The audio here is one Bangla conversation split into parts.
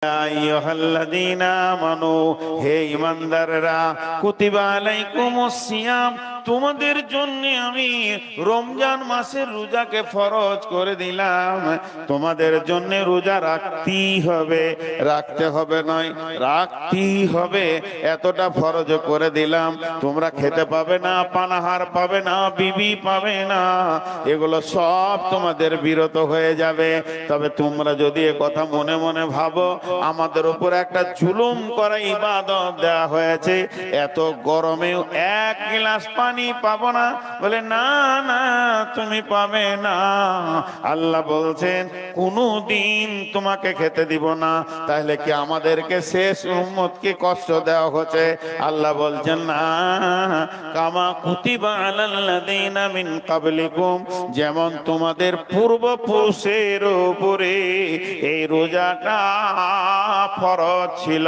আইয়ুহাল্লাযীনা আমানু, হে ঈমানদাররা, কুতিবা আলাইকুমুস সিয়াম, তোমাদের জন্য আমি রমজান মাসের রোজাকে ফরজ করে দিলাম। তোমাদের জন্য রোজা রাখতেই হবে, রাখতে হবে নয়, রাখতেই হবে, এতটা ফরজ করে দিলাম। তোমরা খেতে পাবে না, পানাহার পাবে না, বিবি পাবে না, এগুলো সব তোমাদের বিরত হয়ে যাবে। তবে তোমরা যদি এ কথা মনে মনে ভাবো আমাদের উপর একটা জুলুম করা ইবাদত দেওয়া হয়েছে, এত গরমেও এক গ্লাস পানি পাবো না, বলে না না তুমি পাবে না। আল্লাহ বলছেন কোনদিন তোমাকে খেতে দিব না। তাহলে কি আমাদেরকে শেষ উম্মতকে কষ্ট দেওয়া হচ্ছে? আল্লাহ বলছেন না, কামা কুতিবা আলাল্লাযীনা মিন ক্বাবলিকুম, যেমন তোমাদের পূর্বপুরুষের উপরে এই রোজাটা ফরজ ছিল।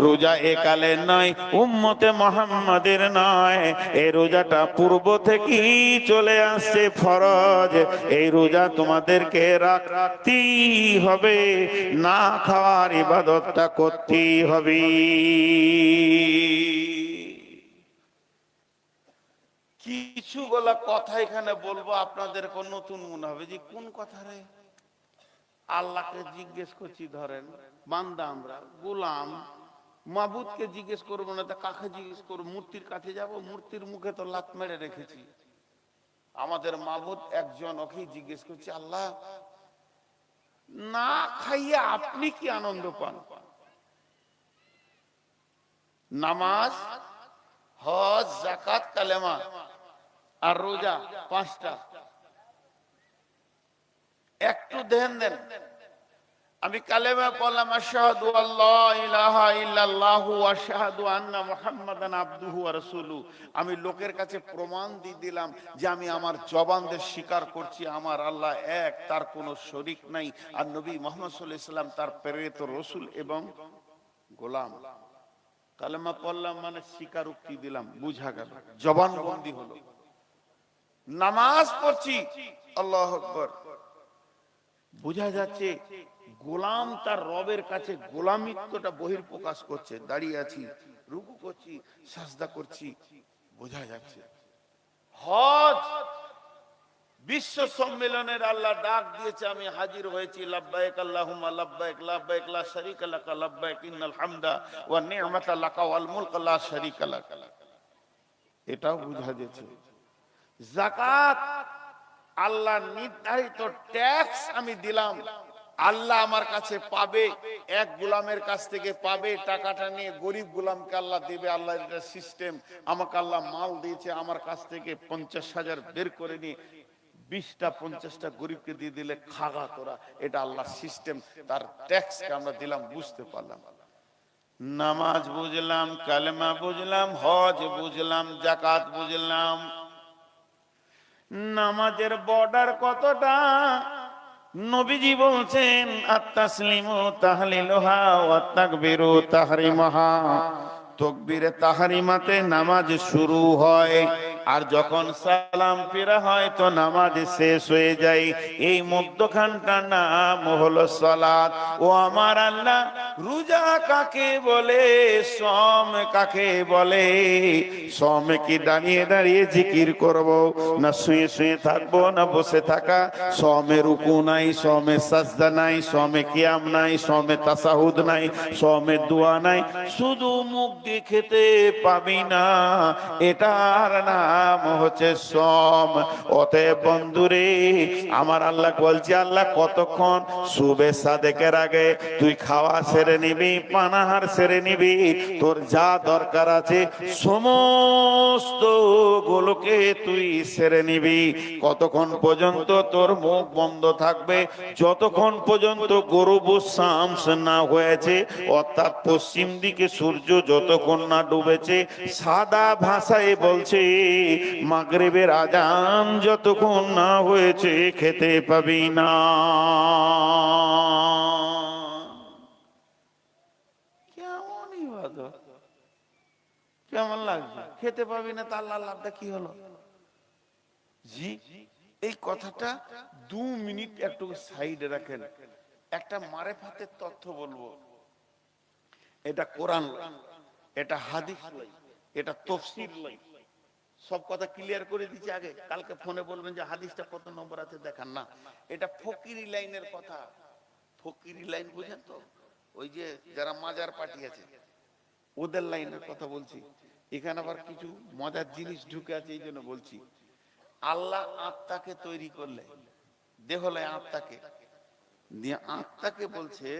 রোজা একালের নয়, উম্মতে মুহাম্মাদের নয়, এই রোজাটা পূর্ব থেকেই চলে আসছে ফরজ। এই রোজা তোমাদেরকে রাখতেই হবে, না খাওয়ার ইবাদতটা করতেই হবে। কিছুগুলা কথা এখানে বলবো, আপনাদের কোন নতুন মনে হবে যে কোন কথা রে। আল্লাহকে জিজ্ঞেস করছি, ধরেন বান্দা, আমরা গোলাম, মাবুদকে জিজ্ঞেস করবো না, তা কাকে জিজ্ঞেস করবো? মূর্তির কাছে যাব? মূর্তির মুখে তো লাত মেরে রেখেছি। আমাদের মাবুদ একজন, ওকেই জিজ্ঞেস করছি, আল্লাহ না খাইয়ে আপনি কি আনন্দ পান? নামাজ, হজ, যাকাত, কালেমা আর রোজা, পাঁচটা। একটু ধ্যান দেন। আমি কালেমা পড়লাম, আশহাদু আল্লা ইলাহা ইল্লাল্লাহু ওয়া আশহাদু আন্না মুহাম্মাদান আবদুহু ওয়া রাসূলুহু। আমি লোকের কাছে প্রমাণ দিয়ে দিলাম যে আমি আমার জবান দিয়ে স্বীকার করছি আমার আল্লাহ এক, তার কোনো শরীক নাই, আর নবী মুহাম্মদ সাল্লাল্লাহু আলাইহি সাল্লাম তার প্রেরিত রাসূল এবং গোলাম। কালেমা পড়লাম মানে স্বীকারোক্তি দিলাম, বুঝা গেল, জবানবন্দি হলো। নামাজ পড়ছি, আল্লাহু আকবার, বোঝা যাচ্ছে গোলাম তার রবের কাছে গোলামিত্বটা বহিঃপ্রকাশ করছে। দাঁড়িয়ে আছি, রুকু করছি, সাজদা করছি, বোঝা যাচ্ছে। হজ, বিশ্ব সম্মেলনের আল্লাহ ডাক দিয়েছে, আমি হাজির হয়েছি, লাব্বাইক আল্লাহুম্মা লাব্বাইক, লাব্বাইক লা শারীকা লাকা লাব্বাইক, ইন্নাল হামদা ওয়া নি'মাতা লাকা ওয়াল মুলকা লা শারীকা লাক। এটাও বোঝা যাচ্ছে। যাকাত, আল্লাহ নির্ধারিত ট্যাক্স আমি দিলাম, আল্লাহ আমার কাছে পাবে, এক গোলামের কাছ থেকে পাবে, টাকাটা নিয়ে গরিব গোলামকে আল্লাহ দেবে। আল্লাহ এটা সিস্টেম। আমাকে আল্লাহ মাল দিয়েছে, আমার কাছ থেকে 50,000 বের করে নিয়ে 20টা 50টা গরিবকে দিয়ে দিলে খাগা তোরা, এটা আল্লাহর সিস্টেম। তার ট্যাক্সকে আমরা দিলাম, বুঝতে পারলাম। নামাজ বুঝলাম, কালেমা বুঝলাম, হজ বুঝলাম, যাকাত বুঝলাম। নামাজের বর্ডার কতটা? নবীজি বলছেন, আত-তাসলিমু তাহলিলুহা ওয়া তাকবীরু তাহরিমাহা। তাকবীরে তাহরিমাতে নামাজ শুরু হয়, আর যখন সালাম ফেরা হয় তো নামাজ শেষ হয়ে যায়। এই মধ্যখানটার নাম হলো সালাত। ও আমার আল্লাহ, রোজা কাকে বলে, সম কাকে বলে? সমে কি দাঁড়িয়ে দাঁড়িয়ে জিকির করব, না শুয়ে শুয়ে থাকবো, না বসে থাকা? সমে রুকু নাই, সমে সাজদা নাই, সমে কিয়াম নাই, সমে তাসাহুদ নাই, সমে দোয়া নাই, শুধু মুখ দিয়ে খেতে পাবি না, এটার নাম হচ্ছে সম। অতএব বন্ধুরে, আমার আল্লাহ বলছে, আল্লাহ কতক্ষণ? সুবে সাদেকের আগে তুই খাওয়া সেরে নিবি, পানাহার সেরে নিবি, তোর যা দরকার আছে সমস্ত গুলোকে তুই সেরে নিবি। কতক্ষণ পর্যন্ত তোর মুখ বন্ধ থাকবে? যতক্ষণ পর্যন্ত গরুব শামস না হয়েছে, অর্থাৎ পশ্চিম দিকে সূর্য যতক্ষণ না ডুবেছে। সাদা ভাষায় বলছে, মাগরিবের আজান যতক্ষণ না হয়েছে খেতে পাবি না। কেমন ইবাদত, কেমন লাগছে? খেতে পাবি না, তা আল্লাহর লাভটা কি হলো? জি, এই কথাটা 2 মিনিট একটু সাইডে রাখেন। একটা মারেফাতের তথ্য বলবো। এটা কোরআন লয়, এটা হাদিস লয়, এটা তাফসীর লয়। সব কথা ক্লিয়ার করে দিচ্ছি আগে, কালকে ফোনে বলবেন যে হাদিসটা কত নম্বর আছে দেখান না। এটা ফকিরি লাইনের কথা। ফকিরি লাইন বুঝেন তো, ওই যে যারা মাজার পার্টি আছে ওদের লাইনের কথা বলছি। এখানে আবার কিছু মজার জিনিস ঢুকে আছে, এই জন্য বলছি। আল্লাহ আত্মাকে তৈরি করলে, দেহ লয় আত্মাকে, দিয়ে আত্মাকে বলছে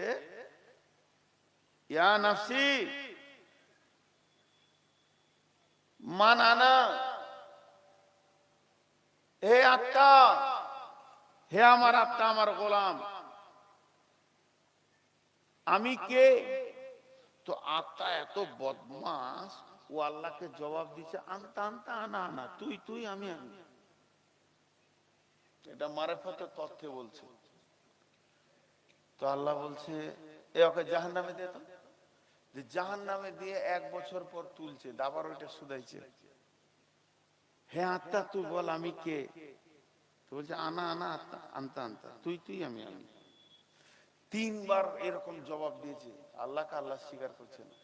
ইয়া নাফসি মান আনা, হে আত্মা, হে আমার আত্মা, আমার গোলাম, আমি কে? তো আত্মা এত বদমাস, ও আল্লাহকে জবাব দিচ্ছে আনতা আনতা আনা আনা, তুই তুই আমি আমি। এটা মারেফতের তথ্যে বলছে। তো আল্লাহ বলছে এ ওকে জাহান্নামে দে। তো যে জাহান্নামে দিয়ে 1 বছর পর তুলছে, আবার ওইটা শুধাইছে, হে আত্মা তুই বল আমি কে? তো বলছে আনা আনা আত্মা আনতা আনতা, তুই তুই আমি আমি। 3 বার এরকম জবাব দিয়েছে, আল্লাহকে আল্লাহ স্বীকার করছে না।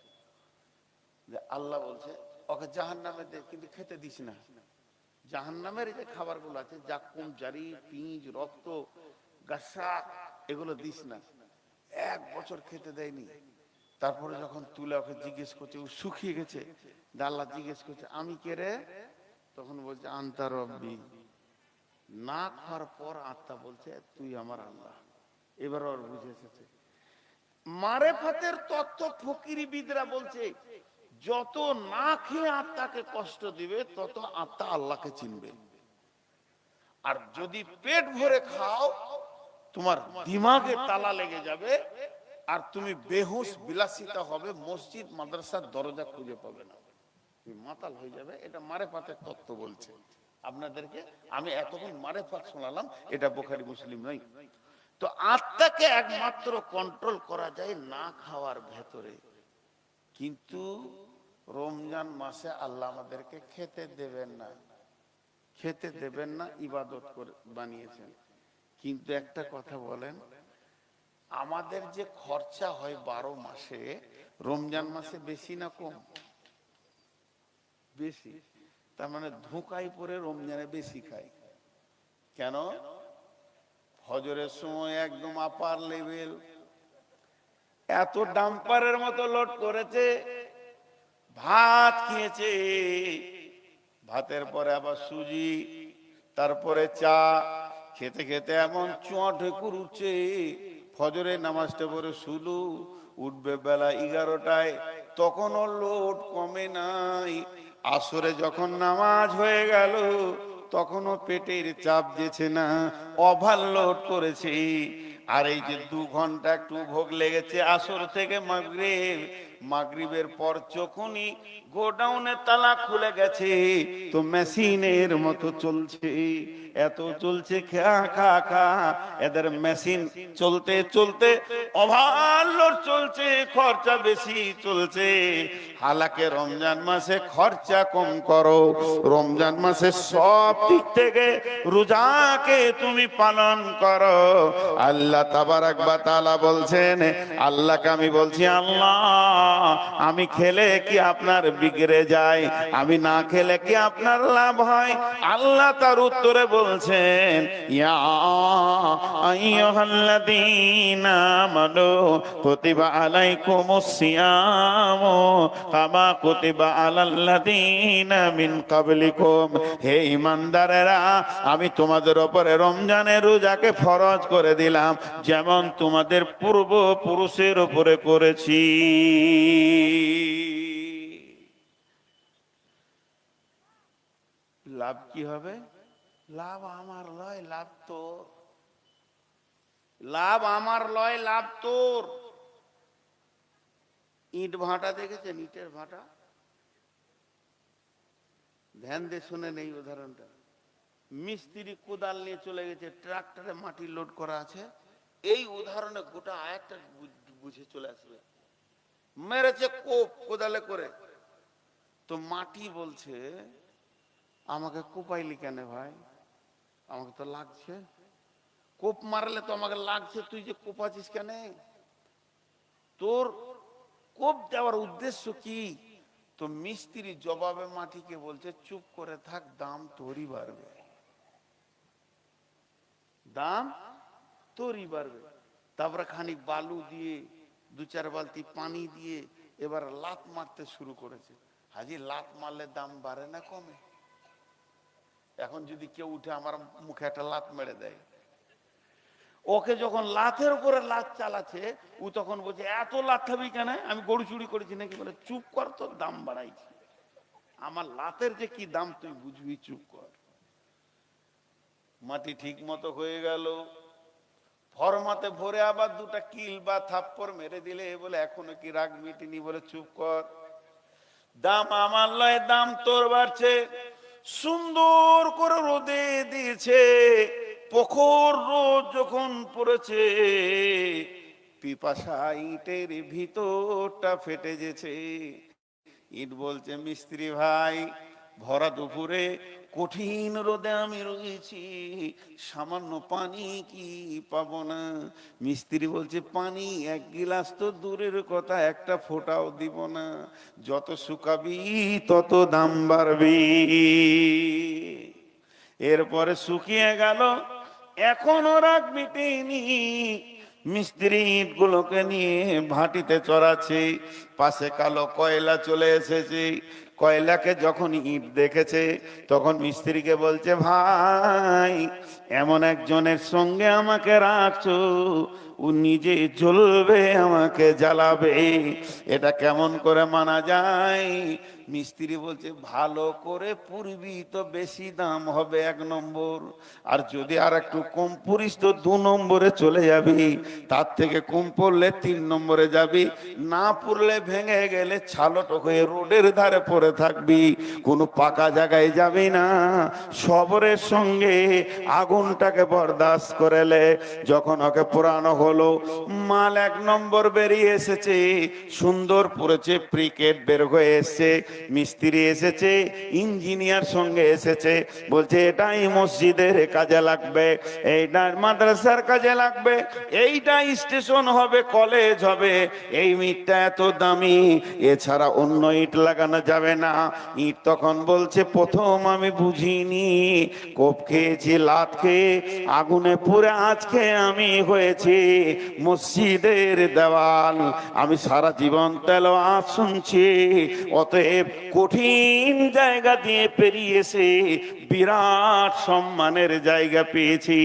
যে আল্লাহ বলছে ওকে জাহান্নামে দে, কিন্তু খেতে দিস না। জাহান্নামের যে খাবারগুলো আছে, জাকুম, জারি, পিঁজ, রক্ত, গাসা, এগুলো দিস না। 1 বছর খেতে দেয়নি। তারপরে যখন তুলে ওকে জিজ্ঞেস করছে, ও শুকিয়ে গেছে, আল্লাহ জিজ্ঞেস করছে আমি কে রে? তখন বলছে আনতা রব্বি। না খাওয়ার পর আত্মা বলছে তুই আমার আল্লাহ। এবার ওর বুঝে এসেছে মারেফাতের তত্ত্ব। ফকিরিবিদরা বলছে যত না খেয়ে আত্মাকে কষ্ট দিবে, তত আত্মা আল্লাহকে চিনবে। আর যদি পেট ভরে খাও, তোমার দিমাগে তালা লেগে যাবে, আর তুমি বেহুশ বিলাসিতা হবে, মসজিদ মাদ্রাসার দরজা খুঁজে পাবে না, তুমি মাতাল হয়ে যাবে। এটা মারেফাতের তত্ত্ব বলছে আপনাদেরকে। আমি এতক্ষণ মারেফাত শোনালাম, এটা বুখারী মুসলিম নয়। তো আত্মাকে একমাত্র কন্ট্রোল করা যায় না খাওয়ার ভেতরে। কিন্তু রমজান মাসে আল্লাহ আমাদেরকে খেতে দেবেন না, খেতে দেবেন না, ইবাদত করে বানিয়েছেন। কিন্তু একটা কথা বলেন, আমাদের যে খরচা হয় 12 মাসে, রমজান মাসে বেশি না কম? বেশি। তার মানে ধোঁকায় পড়ে রমজানে বেশি খায়। কেন? ফজরের সময় একদম আপার লেভেল, এত ডাম্পারের মতো লোড করেছে, ভাত খেয়েছে, ভাতের পরে আবার সুজি, তারপরে চা, খেতে খেতে এমন চোঁয়া ঢেকুর উঠছে। ফজরে নামাজটা পরে শুলু, উঠবে বেলা 11টায়, তখনও লোড কমে নাই। আসরে যখন নামাজ হয়ে গেল, তখনও পেটের চাপ দিয়েছে না, ওভারলোড করেছে। আর এই যে 2 ঘন্টা একটু ভোগ লেগেছে আসর থেকে মাগরিব, মাগরিবের পর যখনই গোডাউনের তালা খুলে গেছে, তো মেশিনের মতো চলছে, এত চলছে খা খা খা। এদের মেশিন চলতে চলতে ওভারলোড চলছে, খরচা বেশি চলছে। হালাকে রমজান মাসে খরচা কম করো, রমজান মাসে সব দিক থেকে রোজাকে তুমি পালন করো। আল্লাহ তাবারাক ওয়া তাআলা বলছেন, আল্লাহকে আমি বলছি আল্লাহ আমি খেলে কি আপনার বিগড়ে যায়, আমি না খেলে কি আপনার লাভ হয়? আল্লাহ তার উত্তরে বলছেন ইয়া আইয়ুহাল্লাযীনা আমানু কুতিবা আলাইকুমুস সিয়ামু কামা কুতিবা আলাল্লাযীনা মিন ক্বাবলিকুম। হে ঈমানদারেরা, আমি তোমাদের উপরে রমজানের রোজাকে ফরজ করে দিলাম, যেমন তোমাদের পূর্বপুরুষের উপরে করেছি। লাভ কি হবে? লাভ আমার লয়, লাভ তোর। লাভ আমার লয়, লাভ তোর। ইট ভাটা দেখেছেন? ইটের ভাটা, ধ্যান দিয়ে শুনে নেই উদাহরণটা। মিস্ত্রি কোদাল নিয়ে চলে গেছে, ট্রাক্টরে মাটি লোড করা আছে। এই উদাহরণে গোটা আয়াতটা বুঝে চলে আসবে। মেরেছে কোপ কোদালে করে, তো মাটি বলছে আমাকে কোপাইলি কেন ভাই? আমাকে তো লাগছে। কোপ মারলে তো আমাকে লাগছে, তুই যে কোপাচ্ছিস কেন? তোর কোপ দেওয়ার উদ্দেশ্য কি? তো মিস্ত্রি জবাবে মাটিকে বলছে, চুপ করে থাক, দাম তোরই বাড়বে, দাম তোরই বাড়বে। তারপরে খানিক বালু দিয়ে 2-4 বালতি পানি দিয়ে এবার লাত মারতে শুরু করেছে। হাজি, লাত মারলে দাম বাড়ে না কমে? এখন যদি কেউ উঠে আমার মুখে একটা লাত মেরে দেয়, ওকে যখন লাথের উপরে লাত চালাচ্ছে, ও তখন বলছে, এত লাত খাবি কেন? আমি গরু চুরি করেছি নাকি? বলে, চুপ কর, তোর দাম বাড়াইছি, আমার লাতের যে কি দাম তুই বুঝবি, চুপ কর। মাটি ঠিক মতো হয়ে গেল, ফরমাতে ভরে আবার 2টা কিল বা থাপ্পড় মেরে দিলে, বলে এখনো কি রাগ মিটিনি? বলে, চুপ কর, দাম আমার লয়, দাম তোর বাড়ছে। সুন্দর করে রোদে দিয়েছে, প্রখর রোদ যখন পড়েছে, পিপাসা ইটের ভিতরটা ফেটে গেছে। ইট বলছে, মিস্ত্রি ভাই, ভরা দুপুরে কঠিন রোদে আমি রয়েছি, সামান্য পানি কি পাবো না? মিস্ত্রি বলছে, পানি 1 গিলাস তো দূরের কথা, একটা ফোঁটাও দিব না, যত শুকাবি তত দাম বাড়বি। এরপরে শুকিয়ে গেল, এখনো রাগ মিটেনি। মিস্ত্রি ইটগুলোকে নিয়ে ভাটিতে চড়াচ্ছে, পাশে কালো কয়লা চলে এসেছে। কয়লাকে যখন ইট দেখেছে, তখন মিস্ত্রিকে বলছে, ভাই, এমন একজনের সঙ্গে আমাকে রাখছো, ও নিজে জ্বলবে, আমাকে জ্বালাবে, এটা কেমন করে মানা যায়? মিস্ত্রি বলছে, ভালো করে পুরবি তো বেশি দাম হবে 1 নম্বর, আর যদি আর একটু কম পুরিস তো 2 নম্বরে চলে যাবি, তার থেকে কম পড়লে 3 নম্বরে যাবি, না পুরলে ভেঙে গেলে ছালট হয়ে রোডের ধারে পড়ে থাকবি, কোনো পাকা জায়গায় যাবি না। সবরের সঙ্গে আগুনটাকে বরদাস্ত করেলে যখন ওকে পোড়ানো হলো, মাল 1 নম্বর বেরিয়ে এসেছে, সুন্দর পড়েছে, প্রিকেট বের হয়ে এসেছে, মিস্ত্রি এসেছে, ইঞ্জিনিয়ার সঙ্গে এসেছে, বলছে এটাই মসজিদের কাজে লাগবে, এইটা মাদ্রাসার কাজে লাগবে, এইটা স্টেশন হবে, কলেজ হবে, এই ইটটা এত দামি, এছাড়া অন্য ইট লাগানো যাবে না। ইট তখন বলছে, প্রথম আমি বুঝিনি, কোপ খেয়েছি, লাত খেয়ে, আগুনে পুড়ে আজকে আমি হয়েছি মসজিদের দেওয়াল। আমি সারা জীবন তেলাওয়াত শুনছি, অতএব কঠিন জায়গা দিয়ে পেরিয়েছে, বিরাট সম্মানের জায়গা পেয়েছি।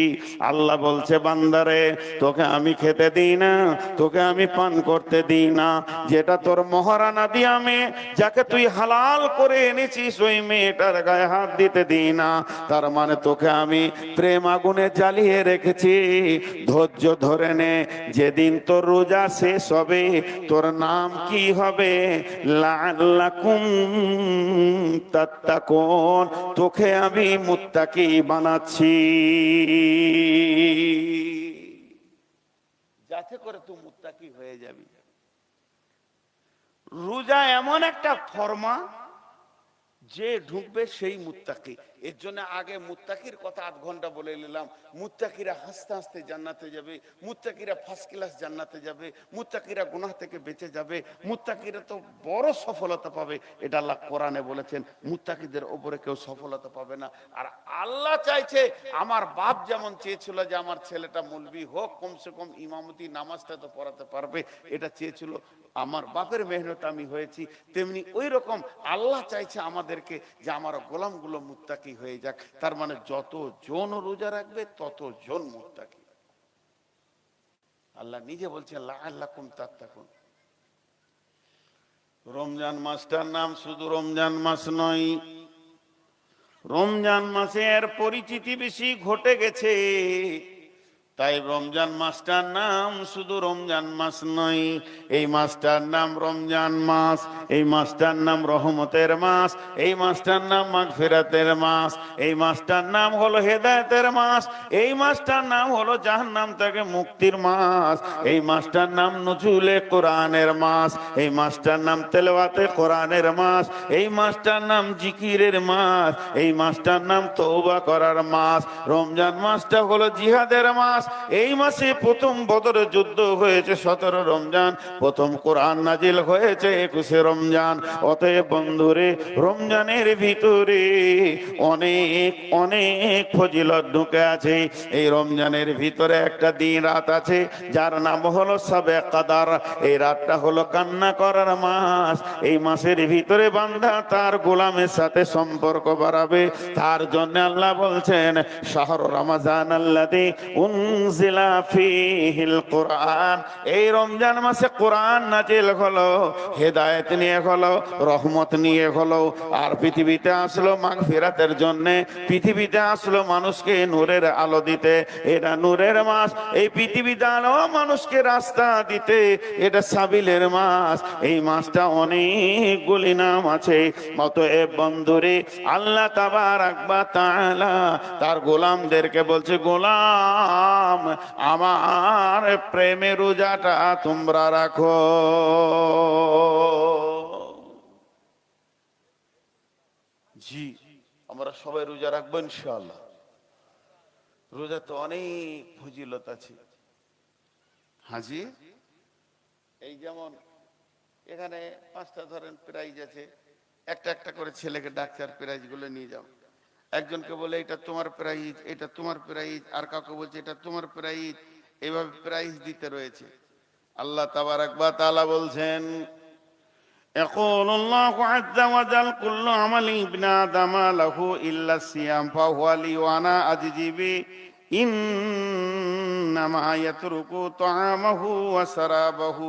আল্লাহ বলছে, বান্দারে, তোকে আমি খেতে দিই না, তোকে আমি পান করতে দিই না, যেটা তোর মহারানা দিয়া মেয়ে, যাকে তুই হালাল করে এনেছিস, ওই মেয়েটার গায়ে হাত দিতে দিই না। তার মানে তোকে আমি প্রেম আগুনে জ্বালিয়ে রেখেছি। ধৈর্য ধরে নে, যেদিন তোর রোজা শেষ হবে, তোর নাম কি হবে? লাআল্লাকুম তাত্তাকুন, তোকে আমি মুত্তাকি বানাচ্ছি, যাতে করে তুই মুত্তাকি হয়ে যাবি। রোজা এমন একটা ফরমা, যে ঢুকবে সেই মুত্তাকি। এর জন্য আগে মুত্তাকির কথা 8 ঘন্টা বলে নিলাম। মুত্তাকিরা হাসতে হাসতে জান্নাতে যাবে, মুত্তাকিরা ফার্স্ট ক্লাস জান্নাতে যাবে, মুত্তাকিরা গুনাহ থেকে বেঁচে যাবে, মুত্তাকিরা তো বড় সফলতা পাবে, এটা আল্লাহ কোরআনে বলেছেন। মুত্তাকিদের উপরে কেউ সফলতা পাবে না। আর আল্লাহ চাইছে, আমার বাপ যেমন চেয়েছিল যে আমার ছেলেটা মৌলবি হোক, কমসে কম ইমামতি নামাজটা তো পড়াতে পারবে, এটা চেয়েছিল, আমার বাপের মেহনত আমি হয়েছি, তেমনি ওই রকম আল্লাহ চাইছে আমাদেরকে যে আমার গোলামগুলো মুত্তাকি হয়ে যাক। তার মানে যত জন রোজা রাখবে তত জন মুত্তাকি। আল্লাহ নিজে বলছেন, লাআল্লাকুম তাত্তাকুন। রমজান মাসটার নাম শুধু রমজান মাস নয়, রমজান মাসের পরিচিতি বেশি ঘটে গেছে, তাই রমজান মাসটার নাম শুধু রমজান মাস নয়, এই মাসটার নাম রমজান মাস, এই মাসটার নাম রহমতের মাস, এই মাসটার নাম মাগফিরাতের মাস, এই মাসটার নাম হলো হেদায়েতের মাস, এই মাসটার নাম হলো জাহান্নাম থেকে মুক্তির মাস, এই মাসটার নাম নুজুলে কোরআনের মাস, এই মাসটার নাম তেলাওয়াতে কোরআনের মাস, এই মাসটার নাম জিকিরের মাস, এই মাসটার নাম তওবা করার মাস। রমজান মাসটা হলো জিহাদের মাস, এই মাসে প্রথম বদরের যুদ্ধ হয়েছে 17 রমজান, প্রথম কোরআন নাজিল হয়েছে 21 রমজান। অতএব বন্ধুরে, রমজানের ভিতরে অনেক অনেক ফজিলত ঢুকে আছে। এই রমজানের ভিতরে একটা দিন রাত আছে যার নাম হলো শবে কদর। এই রাতটা হলো কান্না করার মাস। এই মাসের ভিতরে বান্দা তার গোলামের সাথে সম্পর্ক বাড়াবে। তার জন্য আল্লাহ বলছেন, শাহরু রমাজান আল্লাযী উনজিলা ফীহিল কুরআন। এই রমজান মাসে কোরআন নাজিল হলো, হেদায়েত নিয়ে হলো, রহমত নিয়ে হলো। আর পৃথিবীতে আসলো মাগফিরাতের জন্য, পৃথিবীতে আসলো মানুষকে নূরের আলো দিতে। এটা নূরের মাস। এই পৃথিবীতে আলো মানুষকে রাস্তা দিতে, এটা সাবিলের মাস। এই মাসটা অনেকগুলি নাম আছে। অতএব বন্ধুরে, আল্লাহ তাবারাক ওয়া তাআলা তার গোলামদেরকে বলছে, গোলাম আমার প্রেমের রোজাটা তোমরা রাখো। জি, আমরা সবাই রোজা রাখবো ইনশাআল্লাহ। রোজা তো অনেক ফজিলত আছে। হাজি, এই যেমন এখানে 5টা ধরেন প্রাইজ আছে, একটা একটা করে ছেলেকে ডাক্তার প্রাইজ গুলো নিয়ে যাও। একজনকে বলে এটা তোমার প্রাইজ, এটা তোমার প্রাইজ, আর কাউকে বলছে এটা তোমার প্রাইজ। এইভাবে প্রাইজ দিতে রয়েছে। আল্লাহ তাবারাক ওয়া তাআলা বলছেন, يقول الله عز وجل كل عمل ابن آدم له إلا الصيام فهو لي وأنا أجزي به إنما يترك طعامه وشرابه।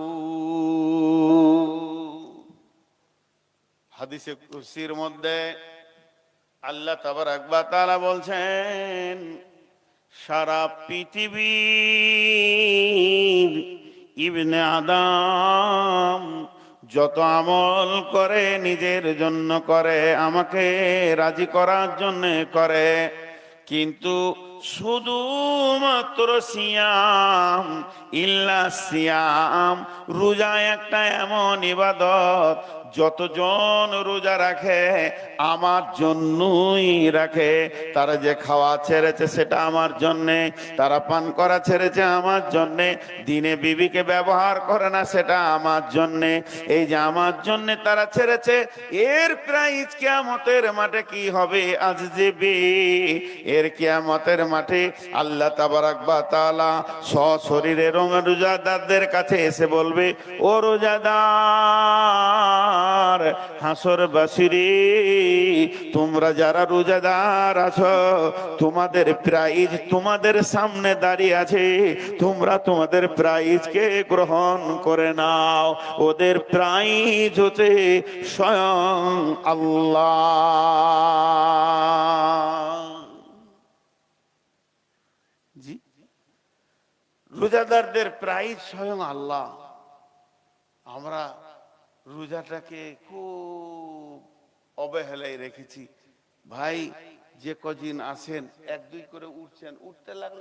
হাদিসে কুরসির মধ্যে আল্লাহ তাবারাক ওয়া তাআলা বলছেন, সারা পৃথিবীর ইবনে আদম যত আমল করে নিজের জন্য করে, আমাকে রাজি করার জন্য করে, কিন্তু শুধুমাত্র সিয়াম, ইল্লা সিয়াম, রোজা একটা এমন ইবাদত যতজন রোজা রাখে আমার জন্যই রাখে। তারা যে খাওয়া ছেড়েছে সেটা আমার জন্যে, তারা পান করা ছেড়েছে আমার জন্যে, দিনে বিবিকে ব্যবহার করে না সেটা আমার জন্যে। এই যে আমার জন্যে তারা ছেড়েছে, এর প্রাইজ কিয়ামতের মাঠে কি হবে? আজজিবি, এর কিয়ামতের মাঠে আল্লাহ তাবারাক ওয়া তাআলা সশরীরে রোজাদারদের কাছে এসে বলবে, ও রোজাদার, হাসরবাসীরে, তোমরা যারা রোজাদার আছো, তোমাদের প্রাইজ তোমাদের সামনে দাঁড়িয়ে আছে, তোমরা তোমাদের প্রাইজকে গ্রহণ করে নাও। ওদের প্রাইজ হচ্ছে স্বয়ং আল্লাহ। জি, রোজাদারদের প্রাইজ স্বয়ং আল্লাহ। আমরা রোজাটাকে খুব অবহেলায় রেখেছি। ভাই, যে কদিন আসেন 1-2 করে উঠছেন, উঠতে লাগলে